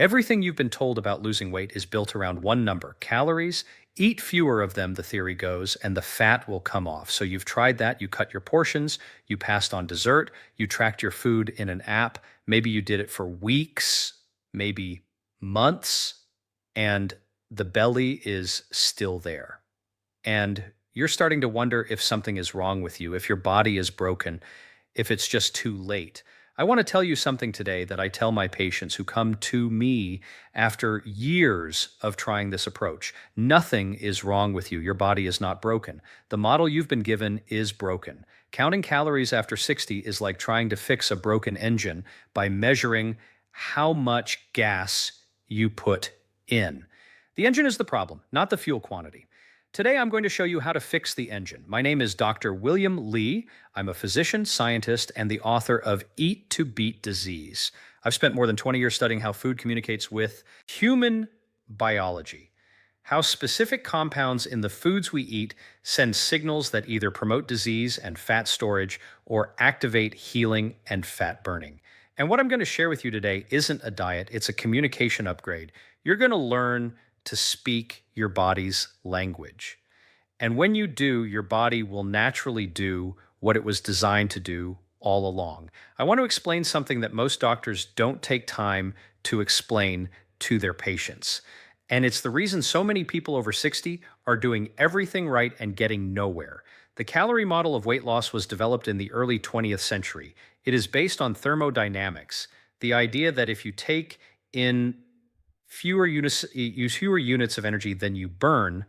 Everything you've been told about losing weight is built around one number, calories. Eat fewer of them, the theory goes, and the fat will come off. So you've tried that. You cut your portions. You passed on dessert. You tracked your food in an app. Maybe you did it for weeks, maybe months, and the belly is still there. And you're starting to wonder if something is wrong with you, if your body is broken, if it's just too late. I want to tell you something today that I tell my patients who come to me after years of trying this approach. Nothing is wrong with you. Your body is not broken. The model you've been given is broken. Counting calories after 60 is like trying to fix a broken engine by measuring how much gas you put in. The engine is the problem, not the fuel quantity. Today, I'm going to show you how to fix the engine. My name is Dr. William Lee. I'm a physician, scientist, and the author of Eat to Beat Disease. I've spent more than 20 years studying how food communicates with human biology, how specific compounds in the foods we eat send signals that either promote disease and fat storage or activate healing and fat burning. And what I'm going to share with you today isn't a diet, it's a communication upgrade. You're going to learn to speak your body's language. And when you do, your body will naturally do what it was designed to do all along. I want to explain something that most doctors don't take time to explain to their patients. And it's the reason so many people over 60 are doing everything right and getting nowhere. The calorie model of weight loss was developed in the early 20th century. It is based on thermodynamics, the idea that if you take in use fewer units of energy than you burn,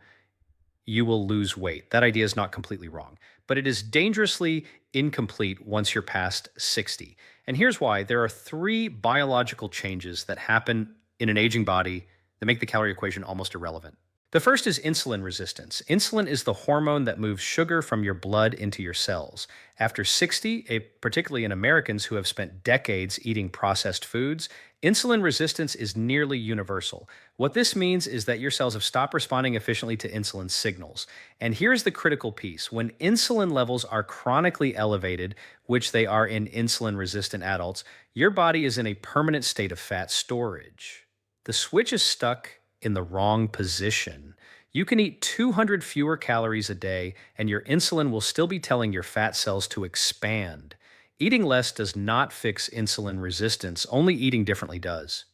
you will lose weight. That idea is not completely wrong, but it is dangerously incomplete once you're past 60. And here's why. There are three biological changes that happen in an aging body that make the calorie equation almost irrelevant. The first is insulin resistance. Insulin is the hormone that moves sugar from your blood into your cells. After 60, particularly in Americans who have spent decades eating processed foods, insulin resistance is nearly universal. What this means is that your cells have stopped responding efficiently to insulin signals. And here's the critical piece. When insulin levels are chronically elevated, which they are in insulin-resistant adults, your body is in a permanent state of fat storage. The switch is stuck in the wrong position. You can eat 200 fewer calories a day, and your insulin will still be telling your fat cells to expand. Eating less does not fix insulin resistance, only eating differently does.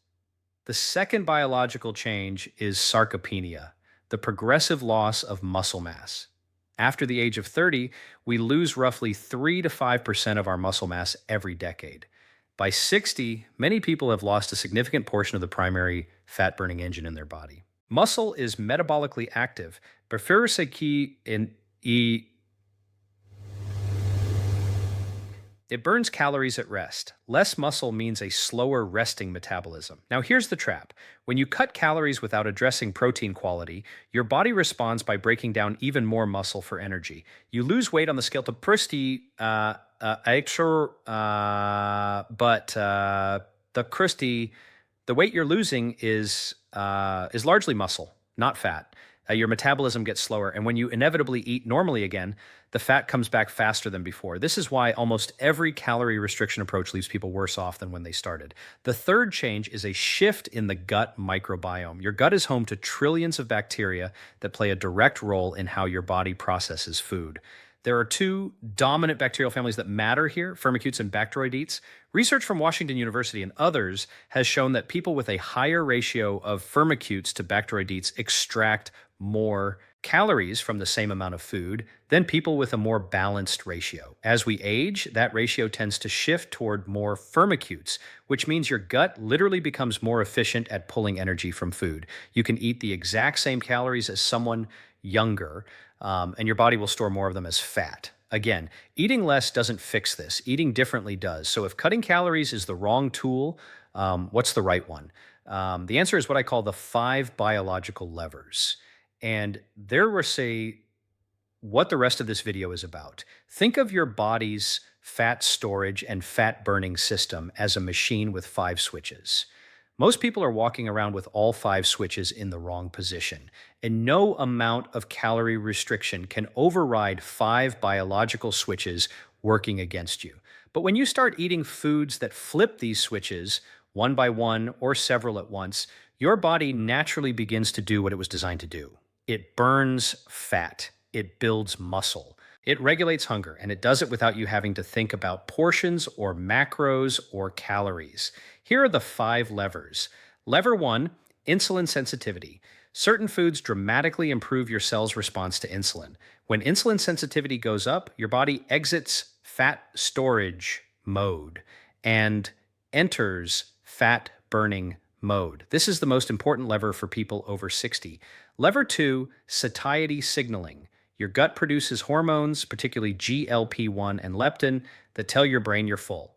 The second biological change is sarcopenia, the progressive loss of muscle mass. After the age of 30, we lose roughly 3 to 5% of our muscle mass every decade. By 60, many people have lost a significant portion of the primary fat-burning engine in their body. Muscle is metabolically active, it burns calories at rest. Less muscle means a slower resting metabolism. Now here's the trap. When you cut calories without addressing protein quality, your body responds by breaking down even more muscle for energy. You lose weight on the scale to the weight you're losing is largely muscle, not fat. Your metabolism gets slower, and when you inevitably eat normally again, the fat comes back faster than before. This is why almost every calorie restriction approach leaves people worse off than when they started. The third change is a shift in the gut microbiome. Your gut is home to trillions of bacteria that play a direct role in how your body processes food. There are two dominant bacterial families that matter here, Firmicutes and Bacteroidetes. Research from Washington University and others has shown that people with a higher ratio of Firmicutes to Bacteroidetes extract more calories from the same amount of food than people with a more balanced ratio. As we age, that ratio tends to shift toward more Firmicutes, which means your gut literally becomes more efficient at pulling energy from food. You can eat the exact same calories as someone younger, and your body will store more of them as fat. Again, eating less doesn't fix this. Eating differently does. So if cutting calories is the wrong tool, what's the right one? The answer is what I call the 5 biological levers. And there we'll say what the rest of this video is about. Think of your body's fat storage and fat burning system as a machine with 5 switches. Most people are walking around with all 5 switches in the wrong position, and no amount of calorie restriction can override 5 biological switches working against you. But when you start eating foods that flip these switches, one by one or several at once, your body naturally begins to do what it was designed to do. It burns fat, it builds muscle, it regulates hunger, and it does it without you having to think about portions or macros or calories. Here are the 5 levers. Lever 1, insulin sensitivity. Certain foods dramatically improve your cell's response to insulin. When insulin sensitivity goes up, your body exits fat storage mode and enters fat burning mode. This is the most important lever for people over 60. Lever 2, satiety signaling. Your gut produces hormones, particularly GLP-1 and leptin, that tell your brain you're full.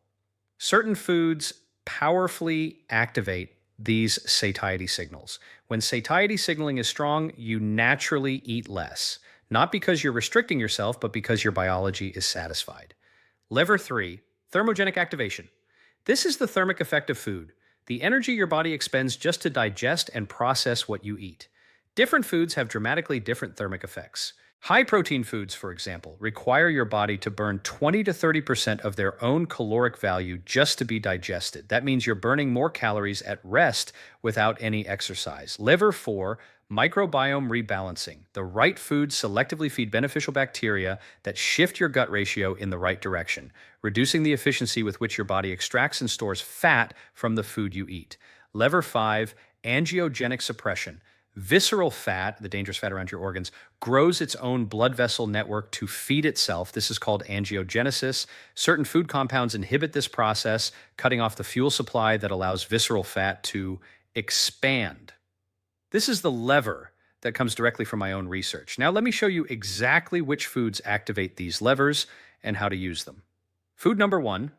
Certain foods powerfully activate these satiety signals. When satiety signaling is strong, you naturally eat less, not because you're restricting yourself, but because your biology is satisfied. Lever 3, thermogenic activation. This is the thermic effect of food, the energy your body expends just to digest and process what you eat. Different foods have dramatically different thermic effects. High protein foods, for example, require your body to burn 20 to 30% of their own caloric value just to be digested. That means you're burning more calories at rest without any exercise. Lever 4, microbiome rebalancing. The right foods selectively feed beneficial bacteria that shift your gut ratio in the right direction, reducing the efficiency with which your body extracts and stores fat from the food you eat. Lever 5, angiogenic suppression. Visceral fat, the dangerous fat around your organs, grows its own blood vessel network to feed itself. This is called angiogenesis. Certain food compounds inhibit this process, cutting off the fuel supply that allows visceral fat to expand. This is the lever that comes directly from my own research. Now let me show you exactly which foods activate these levers and how to use them. Food number 1,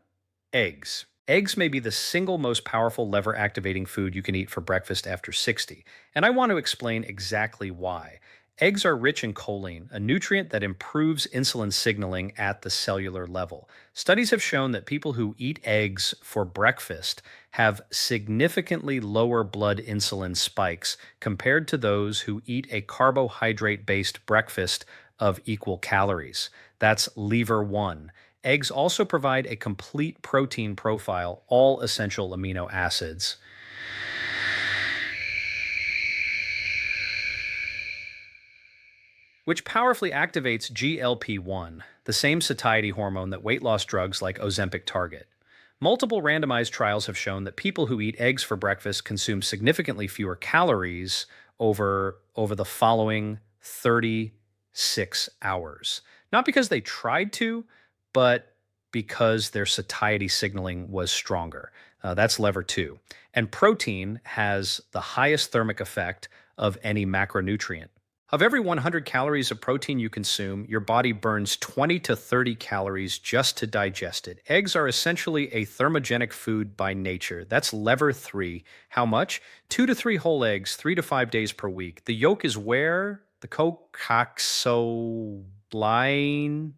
eggs. Eggs may be the single most powerful lever-activating food you can eat for breakfast after 60, and I want to explain exactly why. Eggs are rich in choline, a nutrient that improves insulin signaling at the cellular level. Studies have shown that people who eat eggs for breakfast have significantly lower blood insulin spikes compared to those who eat a carbohydrate-based breakfast of equal calories. That's lever 1. Eggs also provide a complete protein profile, all essential amino acids. Which powerfully activates GLP-1, the same satiety hormone that weight loss drugs like Ozempic target. Multiple randomized trials have shown that people who eat eggs for breakfast consume significantly fewer calories over the following 36 hours. Not because they tried to, but because their satiety signaling was stronger. That's lever 2. And protein has the highest thermic effect of any macronutrient. Of every 100 calories of protein you consume, your body burns 20 to 30 calories just to digest it. Eggs are essentially a thermogenic food by nature. That's lever 3. How much? 2 to 3 whole eggs, 3 to 5 days per week. The yolk is where the coccoxobline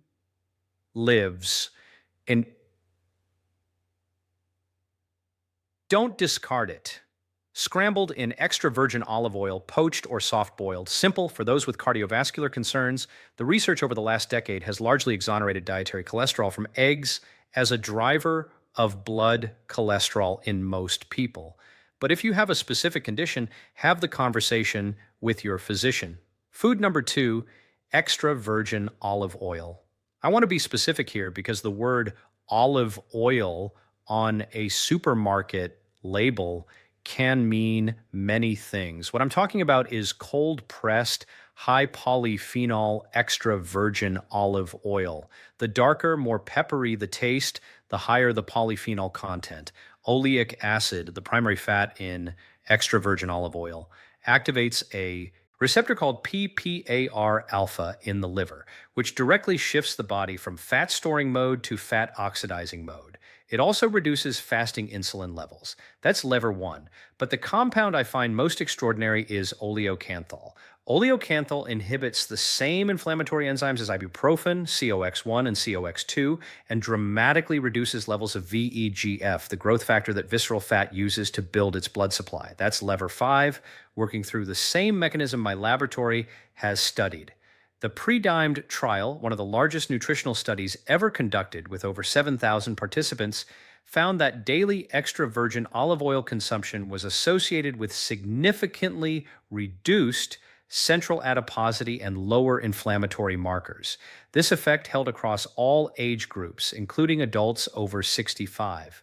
lives. And don't discard it. Scrambled in extra virgin olive oil, poached or soft boiled, simple for those with cardiovascular concerns. The research over the last decade has largely exonerated dietary cholesterol from eggs as a driver of blood cholesterol in most people. But if you have a specific condition, have the conversation with your physician. Food number 2, extra virgin olive oil. I want to be specific here because the word olive oil on a supermarket label can mean many things. What I'm talking about is cold-pressed, high polyphenol, extra virgin olive oil. The darker, more peppery the taste, the higher the polyphenol content. Oleic acid, the primary fat in extra virgin olive oil, activates a receptor called PPAR alpha in the liver, which directly shifts the body from fat storing mode to fat oxidizing mode. It also reduces fasting insulin levels. That's lever 1. But the compound I find most extraordinary is oleocanthal. Oleocanthal inhibits the same inflammatory enzymes as ibuprofen, COX-1 and COX-2, and dramatically reduces levels of VEGF, the growth factor that visceral fat uses to build its blood supply. That's lever 5, working through the same mechanism my laboratory has studied. The pre-dimed trial, one of the largest nutritional studies ever conducted with over 7,000 participants, found that daily extra virgin olive oil consumption was associated with significantly reduced central adiposity and lower inflammatory markers. This effect held across all age groups, including adults over 65.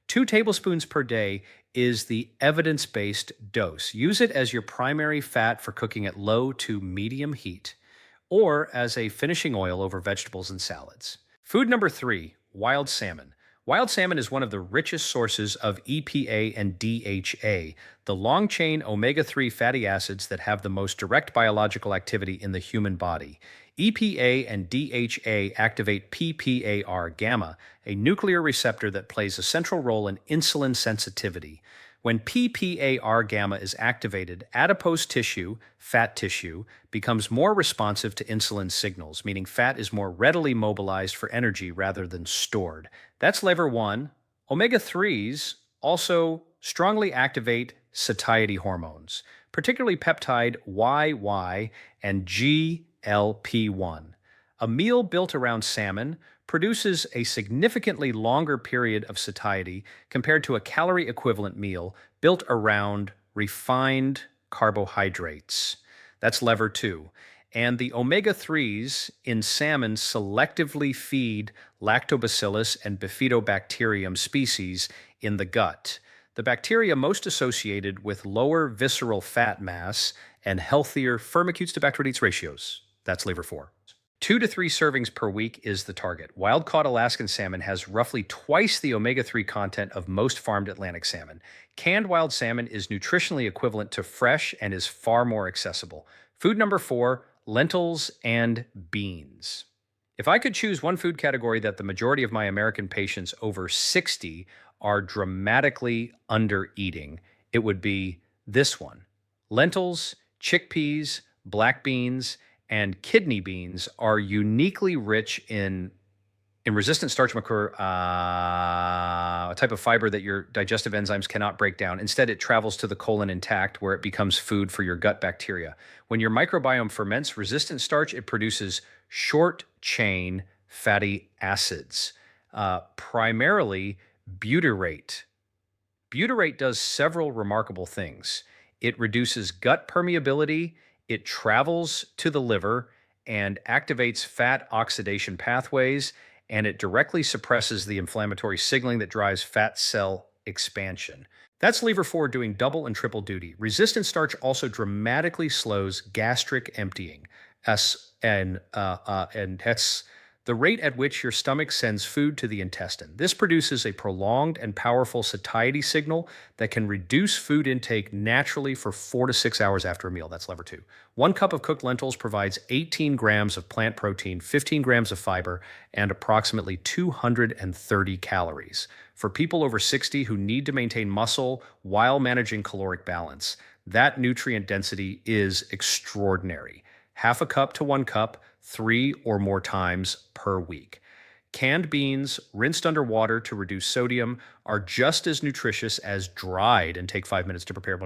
2 tablespoons per day is the evidence based dose. Use it as your primary fat for cooking at low to medium heat, or as a finishing oil over vegetables and salads. Food number 3, wild salmon. Wild salmon is one of the richest sources of EPA and DHA, the long chain omega 3 fatty acids that have the most direct biological activity in the human body. EPA and DHA activate PPAR gamma, a nuclear receptor that plays a central role in insulin sensitivity. When PPAR gamma is activated, adipose tissue, fat tissue, becomes more responsive to insulin signals, meaning fat is more readily mobilized for energy rather than stored. That's lever 1. Omega-3s also strongly activate satiety hormones, particularly peptide YY and GLP-1. A meal built around salmon produces a significantly longer period of satiety compared to a calorie equivalent meal built around refined carbohydrates. That's lever 2. And the omega-3s in salmon selectively feed lactobacillus and bifidobacterium species in the gut, the bacteria most associated with lower visceral fat mass and healthier firmicutes to bacteroidetes ratios. That's lever 4. 2 to 3 servings per week is the target. Wild-caught Alaskan salmon has roughly twice the omega-3 content of most farmed Atlantic salmon. Canned wild salmon is nutritionally equivalent to fresh and is far more accessible. Food number 4, lentils and beans. If I could choose one food category that the majority of my American patients over 60 are dramatically under-eating, it would be this one. Lentils, chickpeas, black beans, and kidney beans are uniquely rich in resistant starch marker, a type of fiber that your digestive enzymes cannot break down. Instead, it travels to the colon intact, where it becomes food for your gut bacteria. When your microbiome ferments resistant starch, it produces short-chain fatty acids, primarily butyrate. Butyrate does several remarkable things. It reduces gut permeability, it travels to the liver and activates fat oxidation pathways, and it directly suppresses the inflammatory signaling that drives fat cell expansion. That's lever 4 doing double and triple duty. Resistant starch also dramatically slows gastric emptying, and that's the rate at which your stomach sends food to the intestine. This produces a prolonged and powerful satiety signal that can reduce food intake naturally for 4 to 6 hours after a meal. That's lever 2. 1 cup of cooked lentils provides 18 grams of plant protein, 15 grams of fiber, and approximately 230 calories. For people over 60 who need to maintain muscle while managing caloric balance, that nutrient density is extraordinary. Half a cup to 1 cup, 3 or more times per week. Canned beans, rinsed under water to reduce sodium, are just as nutritious as dried and take 5 minutes to prepare.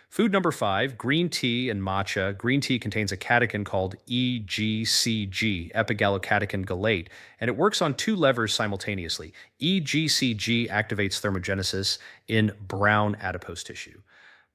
Food number 5, green tea and matcha. Green tea contains a catechin called EGCG, epigallocatechin gallate, and it works on 2 levers simultaneously. EGCG activates thermogenesis in brown adipose tissue.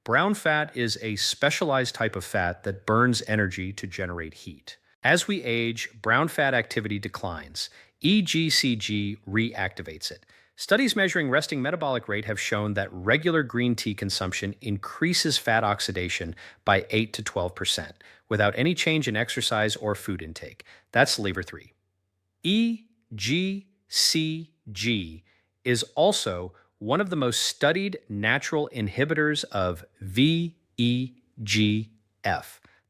Brown fat is a specialized type of fat that burns energy to generate heat. As we age, brown fat activity declines. EGCG reactivates it. Studies measuring resting metabolic rate have shown that regular green tea consumption increases fat oxidation by 8 to 12% without any change in exercise or food intake. That's lever 3. EGCG is also one of the most studied natural inhibitors of VEGF,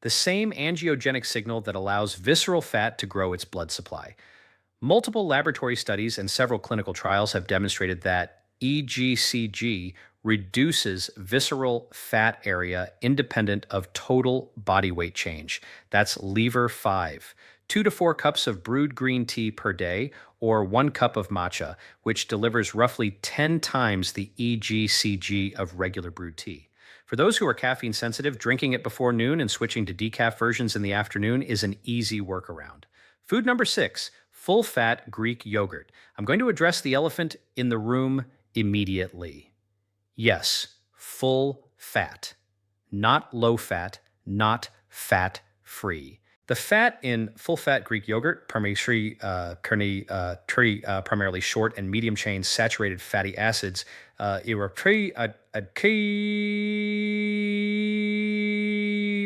the same angiogenic signal that allows visceral fat to grow its blood supply. Multiple laboratory studies and several clinical trials have demonstrated that EGCG reduces visceral fat area independent of total body weight change. That's lever 5. 2 to 4 cups of brewed green tea per day, or 1 cup of matcha, which delivers roughly 10 times the EGCG of regular brewed tea. For those who are caffeine sensitive, drinking it before noon and switching to decaf versions in the afternoon is an easy workaround. Food number 6, full fat Greek yogurt. I'm going to address the elephant in the room immediately. Yes, full fat, not low fat, not fat free. The fat in full fat Greek yogurt, primarily short and medium chain saturated fatty acids,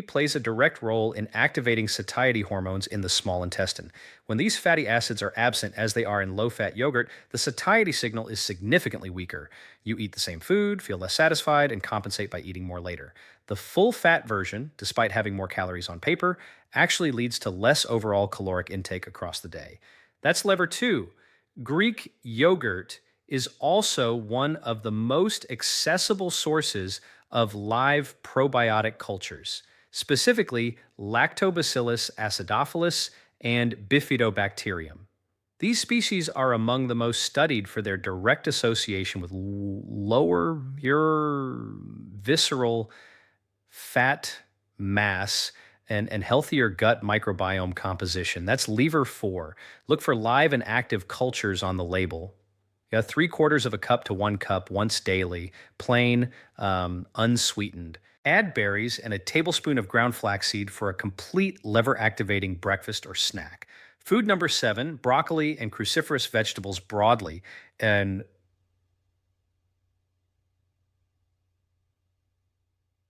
plays a direct role in activating satiety hormones in the small intestine. When these fatty acids are absent, as they are in low fat yogurt, the satiety signal is significantly weaker. You eat the same food, feel less satisfied, and compensate by eating more later. The full fat version, despite having more calories on paper, actually leads to less overall caloric intake across the day. That's lever two. Greek yogurt is also one of the most accessible sources of live probiotic cultures, specifically Lactobacillus acidophilus and Bifidobacterium. These species are among the most studied for their direct association with lower visceral fat mass and healthier gut microbiome composition. That's lever 4. Look for live and active cultures on the label. Yeah, 3/4 of a cup to 1 cup once daily, plain, unsweetened. Add berries and a tablespoon of ground flaxseed for a complete lever-activating breakfast or snack. Food number 7, broccoli and cruciferous vegetables broadly, and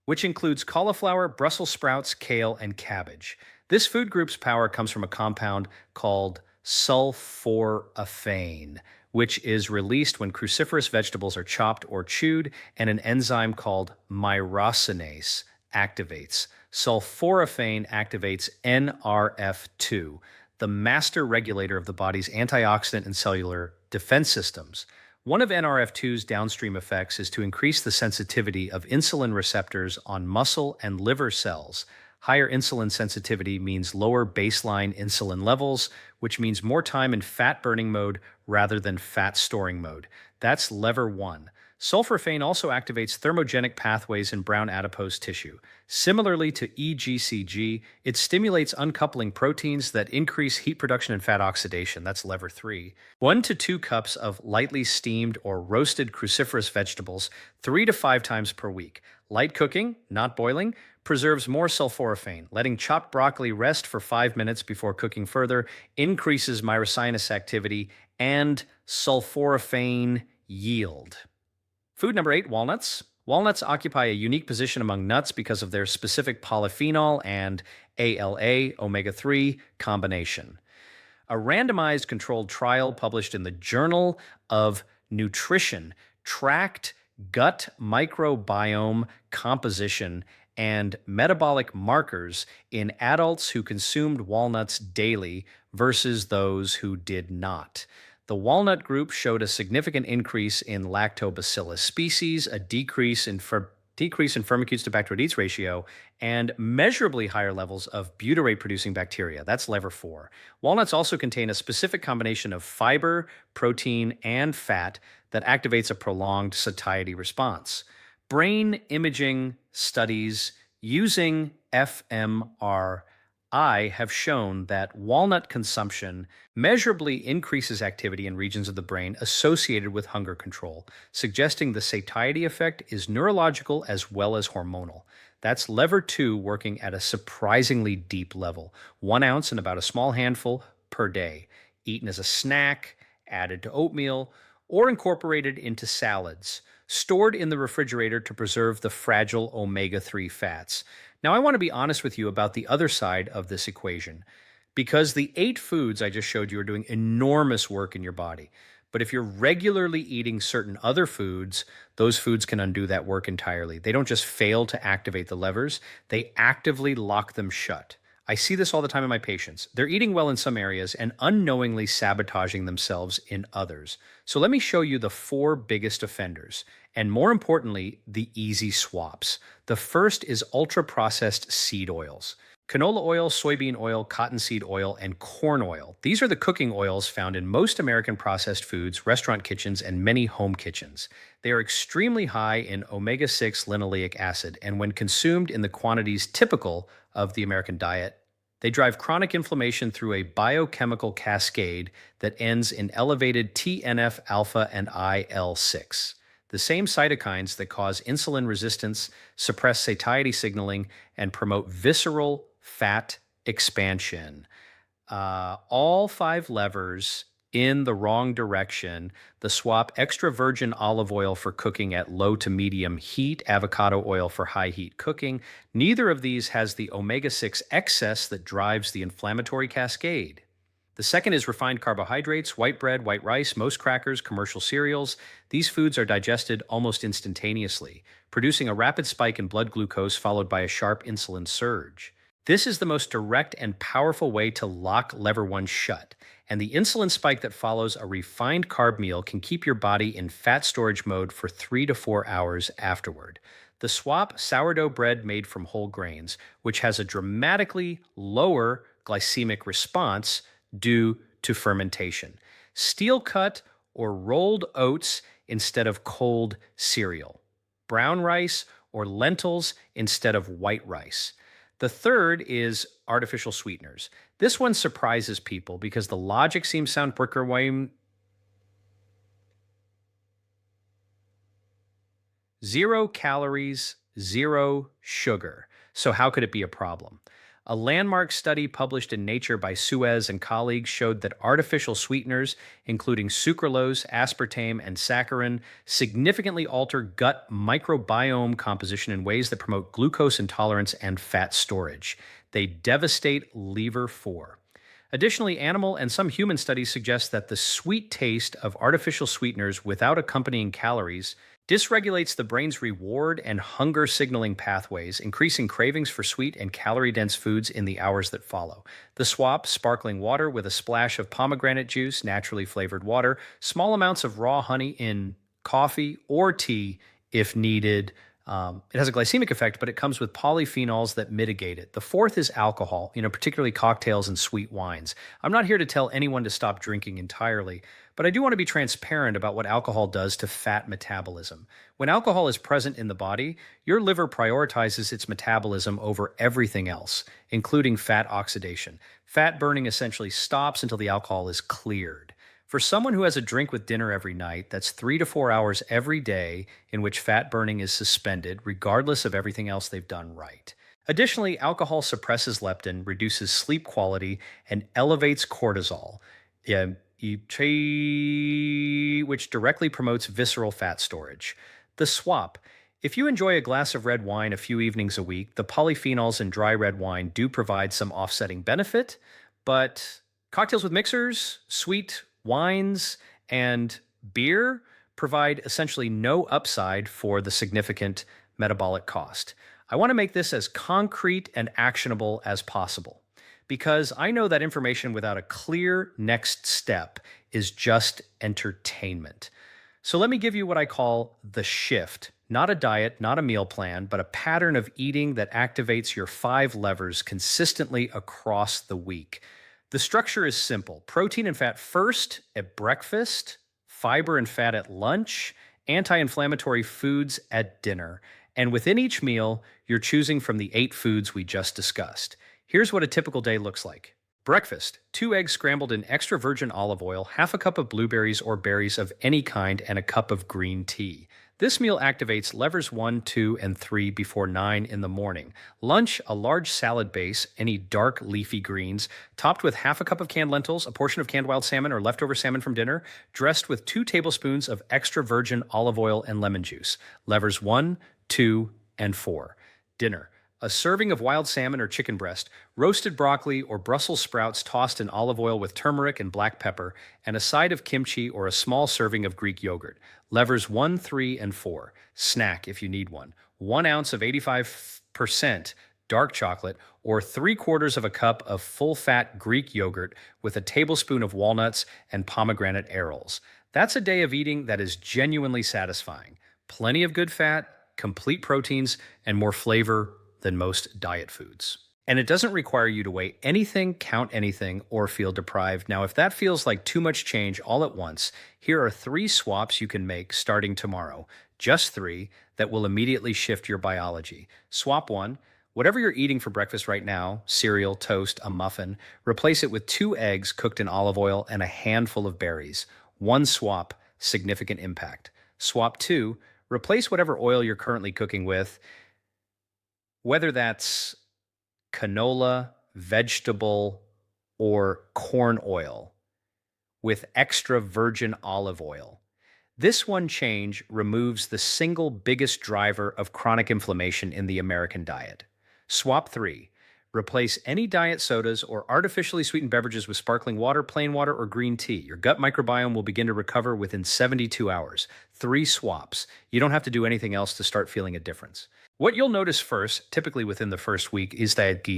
which includes cauliflower, Brussels sprouts, kale, and cabbage. This food group's power comes from a compound called sulforaphane, which is released when cruciferous vegetables are chopped or chewed, and an enzyme called myrosinase activates. Sulforaphane activates NRF2, the master regulator of the body's antioxidant and cellular defense systems. One of NRF2's downstream effects is to increase the sensitivity of insulin receptors on muscle and liver cells. Higher insulin sensitivity means lower baseline insulin levels, which means more time in fat-burning mode rather than fat-storing mode. That's lever 1. Sulforaphane also activates thermogenic pathways in brown adipose tissue. Similarly to EGCG, it stimulates uncoupling proteins that increase heat production and fat oxidation. That's lever 3. 1 to 2 cups of lightly steamed or roasted cruciferous vegetables 3 to 5 times per week. Light cooking, not boiling, preserves more sulforaphane. Letting chopped broccoli rest for 5 minutes before cooking further increases myrosinase activity and sulforaphane yield. Food number 8, walnuts. Walnuts occupy a unique position among nuts because of their specific polyphenol and ALA omega-3 combination. A randomized controlled trial published in the Journal of Nutrition tracked gut microbiome composition and metabolic markers in adults who consumed walnuts daily versus those who did not. The walnut group showed a significant increase in lactobacillus species, a decrease in firmicutes to bacteroidetes ratio, and measurably higher levels of butyrate-producing bacteria. That's lever 4. Walnuts also contain a specific combination of fiber, protein, and fat that activates a prolonged satiety response. Brain imaging studies using fMRI have shown that walnut consumption measurably increases activity in regions of the brain associated with hunger control, suggesting the satiety effect is neurological as well as hormonal. That's lever 2 working at a surprisingly deep level, 1 ounce in about a small handful per day, eaten as a snack, added to oatmeal, or incorporated into salads, stored in the refrigerator to preserve the fragile omega-3 fats. Now, I want to be honest with you about the other side of this equation, because the 8 foods I just showed you are doing enormous work in your body. But if you're regularly eating certain other foods, those foods can undo that work entirely. They don't just fail to activate the levers, they actively lock them shut. I see this all the time in my patients. They're eating well in some areas and unknowingly sabotaging themselves in others. So let me show you the 4 biggest offenders, and more importantly, the easy swaps. The first is ultra-processed seed oils. Canola oil, soybean oil, cottonseed oil, and corn oil. These are the cooking oils found in most American processed foods, restaurant kitchens, and many home kitchens. They are extremely high in omega-6 linoleic acid, and when consumed in the quantities typical of the American diet, They drive chronic inflammation through a biochemical cascade that ends in elevated TNF alpha and IL-6, the same cytokines that cause insulin resistance, suppress satiety signaling, and promote visceral fat expansion. All five levers in the wrong direction. The swap extra virgin olive oil for cooking at low to medium heat, avocado oil for high heat cooking. Neither of these has the omega 6 excess that drives the inflammatory cascade. The second is refined carbohydrates, white bread, white rice, most crackers, commercial cereals. These foods are digested almost instantaneously, producing a rapid spike in blood glucose followed by a sharp insulin surge. This is the most direct and powerful way to lock lever 1 shut, and the insulin spike that follows a refined carb meal can keep your body in fat storage mode for 3 to 4 hours afterward. The swap sourdough bread made from whole grains, which has a dramatically lower glycemic response due to fermentation. Steel cut or rolled oats instead of cold cereal. Brown rice or lentils instead of white rice. The third is artificial sweeteners. This one surprises people because the logic seems sound bricker. 0 calories, 0 sugar. So how could it be a problem? A landmark study published in Nature by Suez and colleagues showed that artificial sweeteners, including sucralose, aspartame, and saccharin, significantly alter gut microbiome composition in ways that promote glucose intolerance and fat storage. They devastate lever 4. Additionally, animal and some human studies suggest that the sweet taste of artificial sweeteners without accompanying calories dysregulates the brain's reward and hunger signaling pathways, increasing cravings for sweet and calorie-dense foods in the hours that follow. The swap, sparkling water with a splash of pomegranate juice, naturally flavored water, small amounts of raw honey in coffee or tea if needed. It has a glycemic effect, but it comes with polyphenols that mitigate it. The fourth is alcohol, particularly cocktails and sweet wines. I'm not here to tell anyone to stop drinking entirely, but I do want to be transparent about what alcohol does to fat metabolism. When alcohol is present in the body, your liver prioritizes its metabolism over everything else, including fat oxidation. Fat burning essentially stops until the alcohol is cleared. For someone who has a drink with dinner every night, that's 3 to 4 hours every day in which fat burning is suspended, regardless of everything else they've done right. Additionally, alcohol suppresses leptin, reduces sleep quality, and elevates cortisol, which directly promotes visceral fat storage. The swap. If you enjoy a glass of red wine a few evenings a week, the polyphenols in dry red wine do provide some offsetting benefit, but cocktails with mixers, sweet wines, and beer provide essentially no upside for the significant metabolic cost. I want to make this as concrete and actionable as possible because I know that information without a clear next step is just entertainment. So let me give you what I call the shift. Not a diet, not a meal plan, but a pattern of eating that activates your 5 levers consistently across the week. The structure is simple. Protein and fat first at breakfast, fiber and fat at lunch, anti-inflammatory foods at dinner. And within each meal, you're choosing from the 8 foods we just discussed. Here's what a typical day looks like. Breakfast, 2 eggs scrambled in extra virgin olive oil, half a cup of blueberries or berries of any kind, and a cup of green tea. This meal activates levers 1, 2, and 3 before 9 in the morning. Lunch, a large salad base, any dark leafy greens, topped with half a cup of canned lentils, a portion of canned wild salmon or leftover salmon from dinner, dressed with 2 tablespoons of extra virgin olive oil and lemon juice. Levers 1, 2, and 4. Dinner. A serving of wild salmon or chicken breast, roasted broccoli or Brussels sprouts tossed in olive oil with turmeric and black pepper, and a side of kimchi or a small serving of Greek yogurt. Levers 1, 3, and 4. Snack if you need one. 1 ounce of 85% dark chocolate or 3/4 of a cup of full-fat Greek yogurt with a tablespoon of walnuts and pomegranate arils. That's a day of eating that is genuinely satisfying. Plenty of good fat, complete proteins, and more flavor than most diet foods. And it doesn't require you to weigh anything, count anything, or feel deprived. Now, if that feels like too much change all at once, here are 3 swaps you can make starting tomorrow. Just 3 that will immediately shift your biology. Swap 1, Whatever you're eating for breakfast right now, cereal, toast, a muffin, replace it with 2 eggs cooked in olive oil and a handful of berries. One swap, significant impact. Swap two, replace whatever oil you're currently cooking with, whether that's canola, vegetable, or corn oil, with extra virgin olive oil. This one change removes the single biggest driver of chronic inflammation in the American diet. Swap three. Replace any diet sodas or artificially sweetened beverages with sparkling water, plain water, or green tea. Your gut microbiome will begin to recover within 72 hours. 3 swaps. You don't have to do anything else to start feeling a difference. What you'll notice first, typically within the first week, is that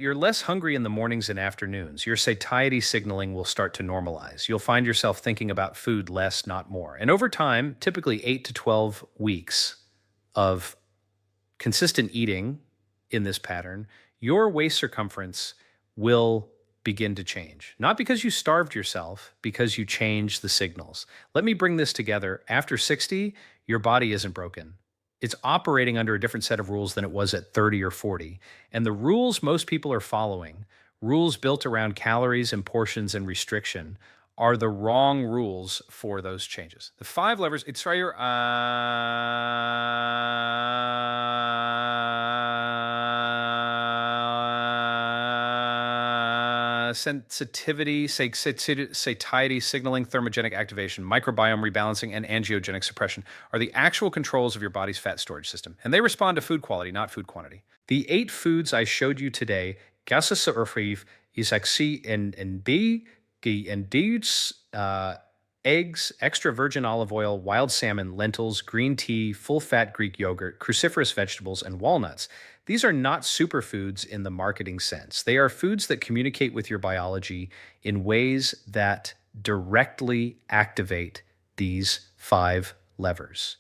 you're less hungry in the mornings and afternoons. Your satiety signaling will start to normalize. You'll find yourself thinking about food less, not more. And over time, typically 8 to 12 weeks of consistent eating in this pattern, your waist circumference will begin to change. Not because you starved yourself, because you changed the signals. Let me bring this together. After 60, your body isn't broken. It's operating under a different set of rules than it was at 30 or 40. And the rules most people are following, rules built around calories and portions and restriction, are the wrong rules for those changes. The 5 levers, it's right here. Sensitivity, satiety, signaling, thermogenic activation, microbiome rebalancing, and angiogenic suppression are the actual controls of your body's fat storage system. And they respond to food quality, not food quantity. The 8 foods I showed you today, gasasurfiv, isaxi, and B, and deeds, eggs, extra virgin olive oil, wild salmon, lentils, green tea, full-fat Greek yogurt, cruciferous vegetables, and walnuts. These are not superfoods in the marketing sense. They are foods that communicate with your biology in ways that directly activate these 5 levers.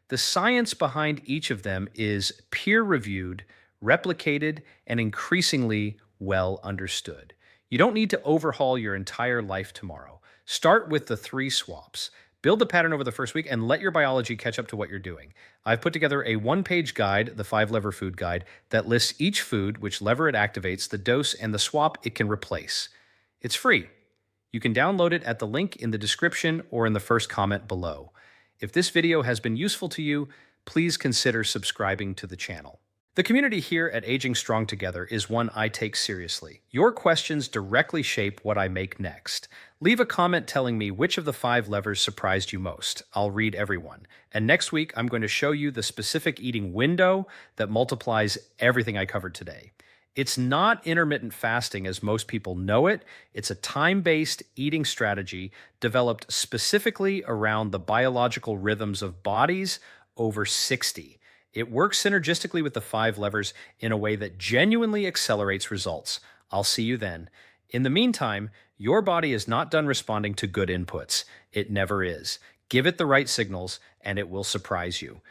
The science behind each of them is peer-reviewed, replicated, and increasingly well understood. You don't need to overhaul your entire life tomorrow. Start with the 3 swaps. Build the pattern over the first week and let your biology catch up to what you're doing. I've put together a 1-page guide, the 5-lever food guide, that lists each food, which lever it activates, the dose, and the swap it can replace. It's free. You can download it at the link in the description or in the first comment below. If this video has been useful to you, please consider subscribing to the channel. The community here at Aging Strong Together is one I take seriously. Your questions directly shape what I make next. Leave a comment telling me which of the 5 levers surprised you most. I'll read everyone. And next week, I'm going to show you the specific eating window that multiplies everything I covered today. It's not intermittent fasting as most people know it. It's a time-based eating strategy developed specifically around the biological rhythms of bodies over 60. It works synergistically with the 5 levers in a way that genuinely accelerates results. I'll see you then. In the meantime, your body is not done responding to good inputs. It never is. Give it the right signals, and it will surprise you.